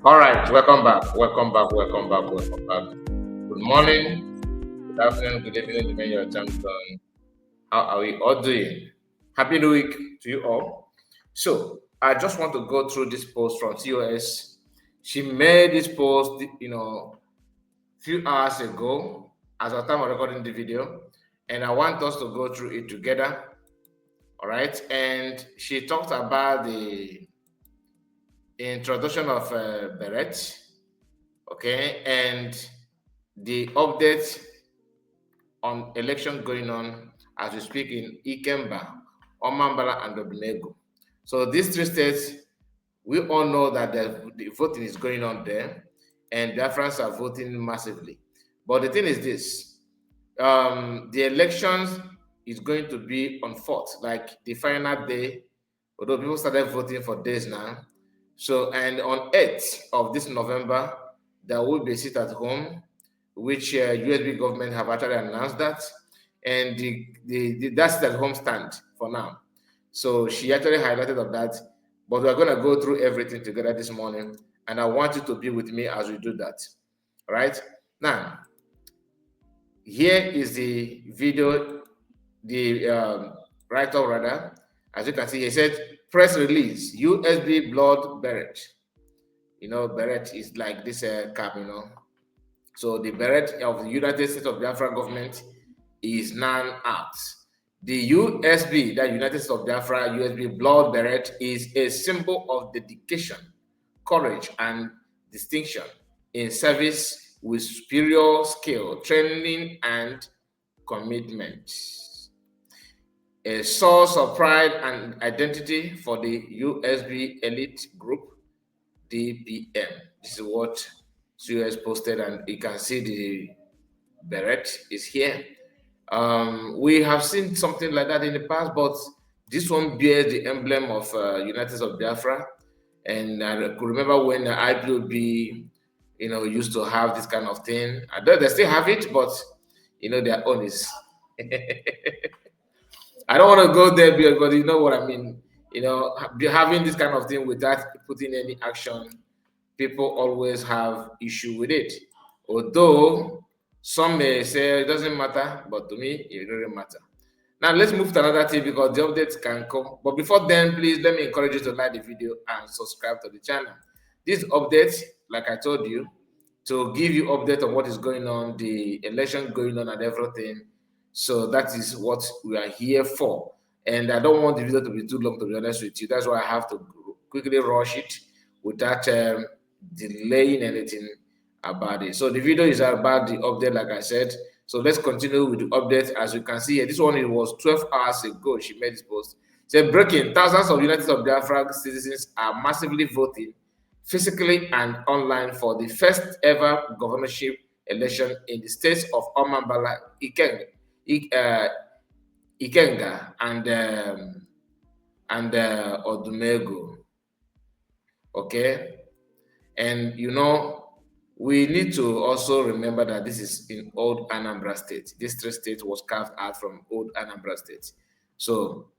All right, welcome back. Welcome back. Welcome back. Welcome back. Good morning, good afternoon, good evening, depending on your time zone. How are we all doing? Happy New Week to you all. So, I just want to go through this post from COS. She made this post, few hours ago, as our time of recording the video, and I want us to go through it together. All right, and she talked about the introduction of Beret, okay, and the update on election going on as we speak in Ikemba, Omambala, and Obinego. So these three states, we all know that the voting is going on there, and Biafrans are voting massively. But the thing is this: the elections is going to be on 4th, like the final day. Although people started voting for days now, so and on 8th of this November, there will be a sit at home which USB government have actually announced that, and the that's the home stand for now. So she actually highlighted of that, but we're going to go through everything together this morning, and I want you to be with me as we do that. All right, now here is the video, the write-up rather. As you can see, he said, press release, USB blood Beret. Beret is like this cap, So the Beret of the United States of Biafra government is now out. The USB, that United States of Biafra USB blood Beret, is a symbol of dedication, courage, and distinction in service with superior skill, training, and commitment. A source of pride and identity for the USB elite group, DPM. This is what US posted, and you can see the Beret is here. We have seen something like that in the past, but this one bears the emblem of United States of Biafra. And I could remember when the IPOB, used to have this kind of thing. I know they still have it, but their own is. I don't want to go there, but you know what I mean. Having this kind of thing without putting any action, people always have issue with it. Although some may say it doesn't matter, but to me, it really matter. Now let's move to another thing because the updates can come. But before then, please let me encourage you to like the video and subscribe to the channel. This update, like I told you, to give you update on what is going on, the election going on and everything. So that is what we are here for. And I don't want the video to be too long, to be honest with you. That's why I have to quickly rush it without delaying anything about it. So the video is about the update, like I said. So let's continue with the update. As you can see here, this one, it was 12 hours ago she made this post. It said, breaking, thousands of United States of Biafra citizens are massively voting physically and online for the first ever governorship election in the states of Omambala, Ikenga, and Odumego. Okay, and we need to also remember that this is in old Anambra State. This state was carved out from old Anambra State, so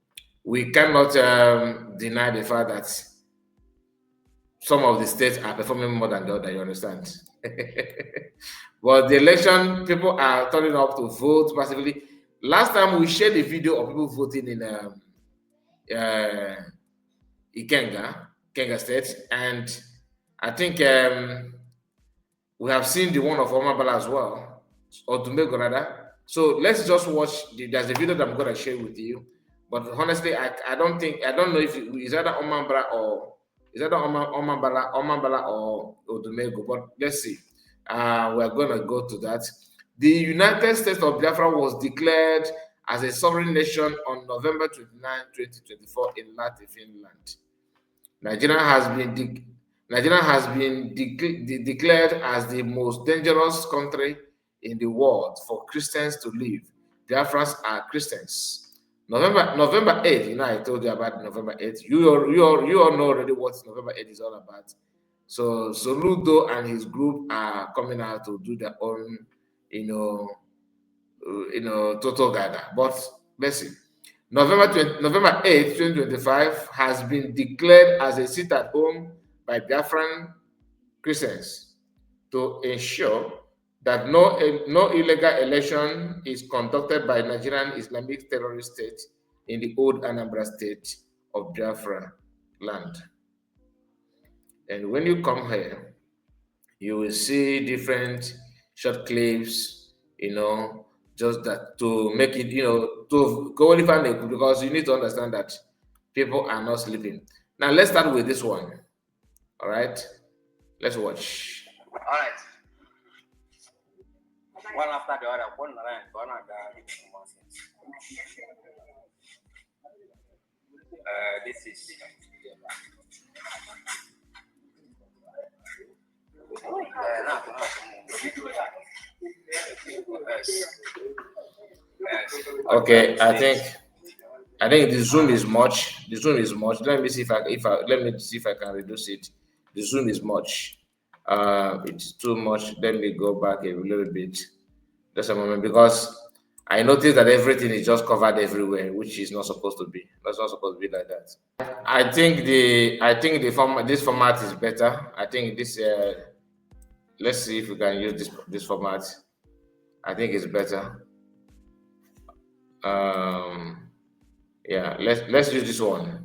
we cannot deny the fact that some of the states are performing more than the other. You understand? But the election, people are turning up to vote massively. Last time we shared a video of people voting in Ikenga State, and I think we have seen the one of Omabala as well, or Tumbego rather. So let's just watch. There's a video that I'm going to share with you. But honestly, I don't know if it's either Omambala or Omambala or Odumego. But let's see. We're going to go to that. The United States of Biafra was declared as a sovereign nation on November 29, 2024 in Latin Finland. Nigeria has been declared as the most dangerous country in the world for Christians to live. Biafrans are Christians. November 8th, I told you about November 8th. You all know already what November 8th is all about. So Soludo and his group are coming out to do their own, total gather. But let's see. November 8th, 2025 has been declared as a sit at home by Biafran Christians to ensure that no illegal election is conducted by Nigerian Islamic terrorist state in the old Anambra state of Biafra land. And when you come here, you will see different short clips, just that to make it, to go any fun because you need to understand that people are not sleeping. Now let's start with this one. All right, let's watch. All right. One after the other, one line, one this is Okay, I think the zoom is much. The zoom is much. Let me see if I can reduce it. The zoom is much. It's too much. Let me go back a little bit. Just a moment, because I noticed that everything is just covered everywhere, which is not supposed to be. That's not supposed to be like that. I think this format is better. I think this. Let's see if we can use this format. I think it's better. Yeah, let's use this one.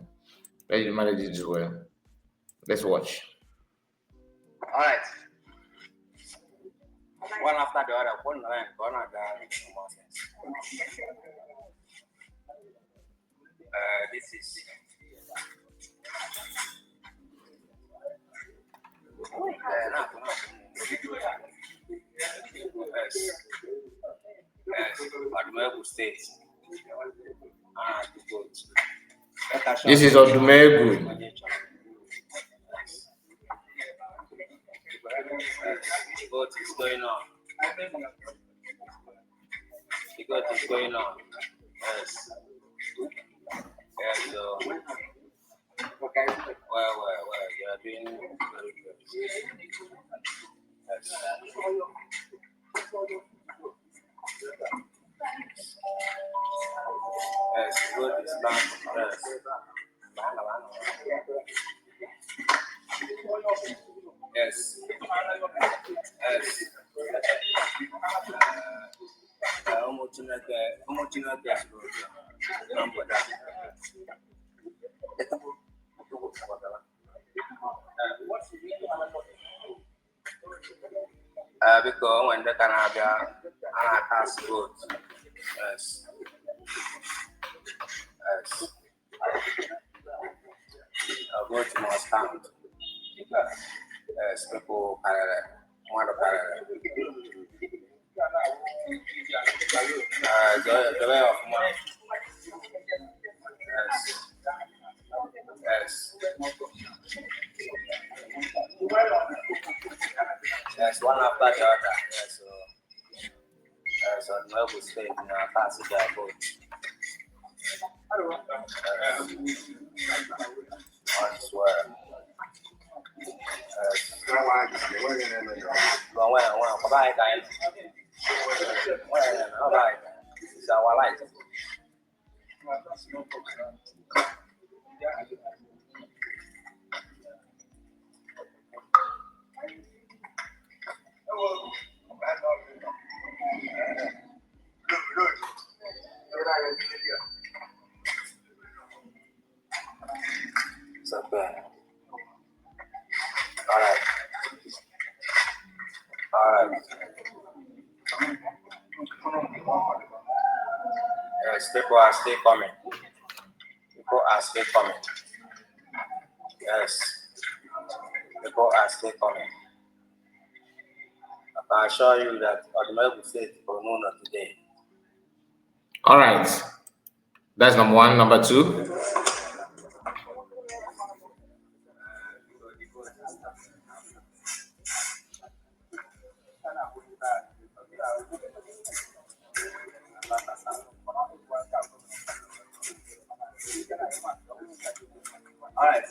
Let's manage it as well. Let's watch. all right. One after the other, one line, one this is Admirable State. This is Odumegu. What is going on? What is going on? Yes. Yes, so well, you are doing very good. Yes. Yes, good is back. Yes. Yes. Yes. Because when the Canada has good, yes, yes, vote must count. Yes, people want the way of money. Yes, yes, yes, one after the other. Yes, so Admirable State now passes their vote. On swear. Bye, guys. Bye. It's our life. So bad. All right. Yes, people are still coming. Yes, people are still coming. I can assure you that Odumegu State will know not today. All right. That's number one. Number two. All right.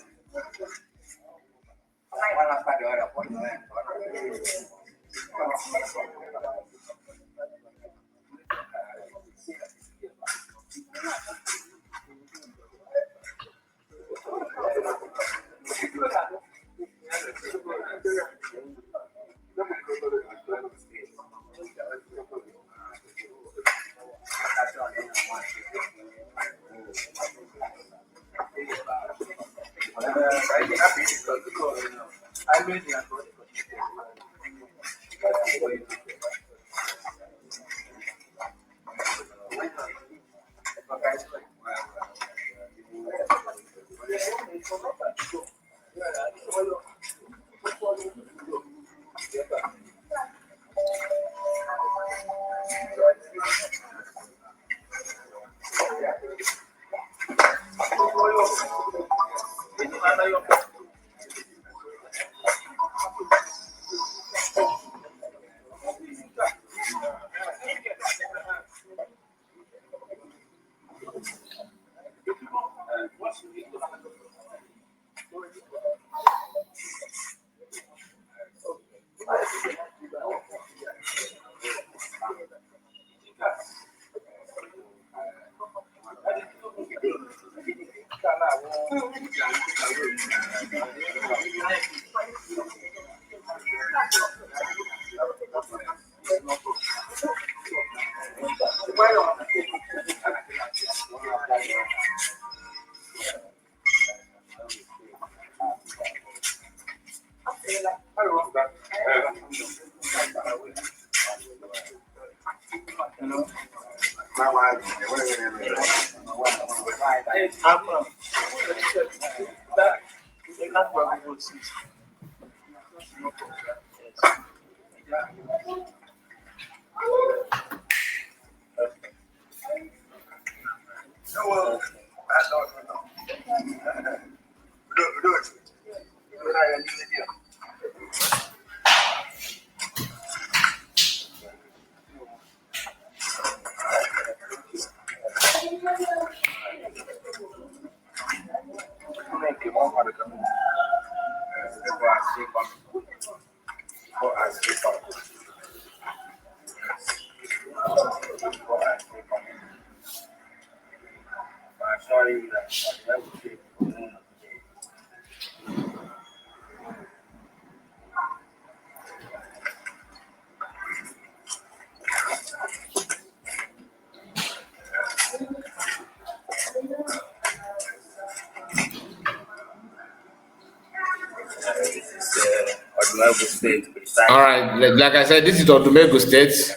All right, like I said, this is Odumegu State.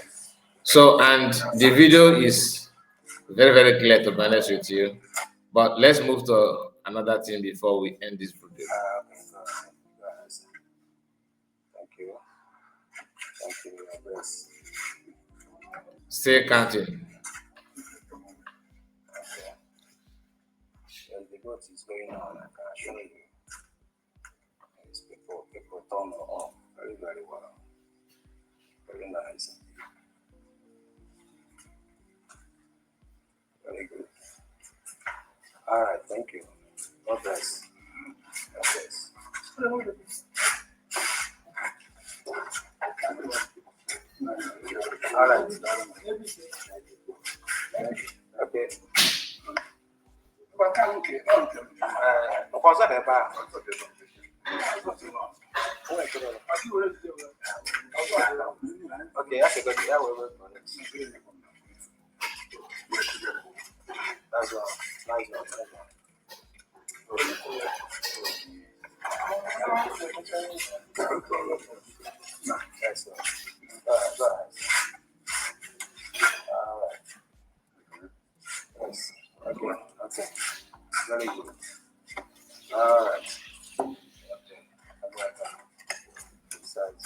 So, and the video is very, very clear to be honest with you. But let's move to another thing before we end this video. Thank you. Thank you. Yes. Stay counting. Okay. Yes, the goat is going on. I can show you. Yes, people turn on very, very well. Very nice. Very good. All right, thank you. God bless. God bless. All right. Okay. Okay, that's a good. Yeah, we're That's all. Nice one. That's all. Go ahead. All right. Yes. Okay. Okay. Very good. All right. Okay. I'm right now. Besides.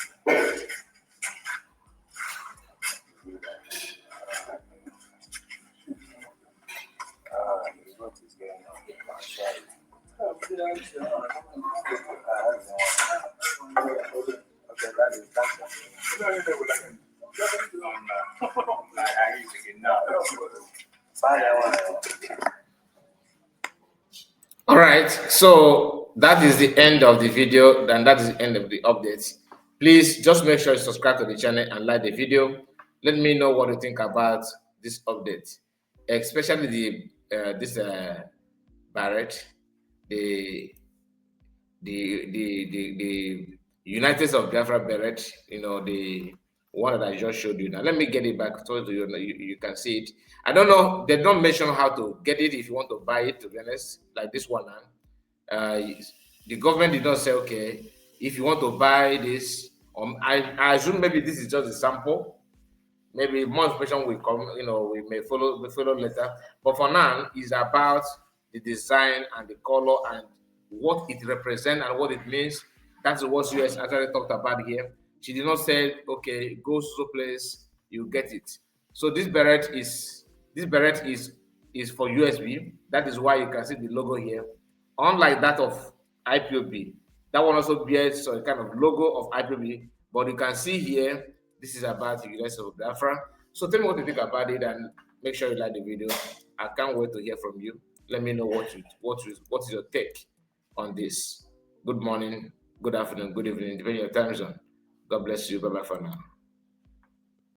What is going on? Okay, that is All right, so that is the end of the video, and that is the end of the updates. Please just make sure you subscribe to the channel and like the video. Let me know what you think about this update, especially this Beret, the the United of Biafra Beret, the one that I just showed you. Now let me get it back so you can see it. I don't know, they don't mention how to get it if you want to buy it, to be honest, like this one. Uh, the government did not say, okay, if you want to buy this, I assume maybe this is just a sample. Maybe more information will come, we may follow later. But for now, it's about the design and the color and what it represents and what it means. That's what US actually talked about here. She did not say, okay, go to place, you get it. So this beret is for USB. That is why you can see the logo here. Unlike that of IPOB, that one also bears a kind of logo of IPOB, but you can see here this is about the University of Biafra. So tell me what you think about it and make sure you like the video. I can't wait to hear from you. Let me know what is your take on this. Good morning, good afternoon, good evening, depending on your time zone. God bless you. Bye bye for now.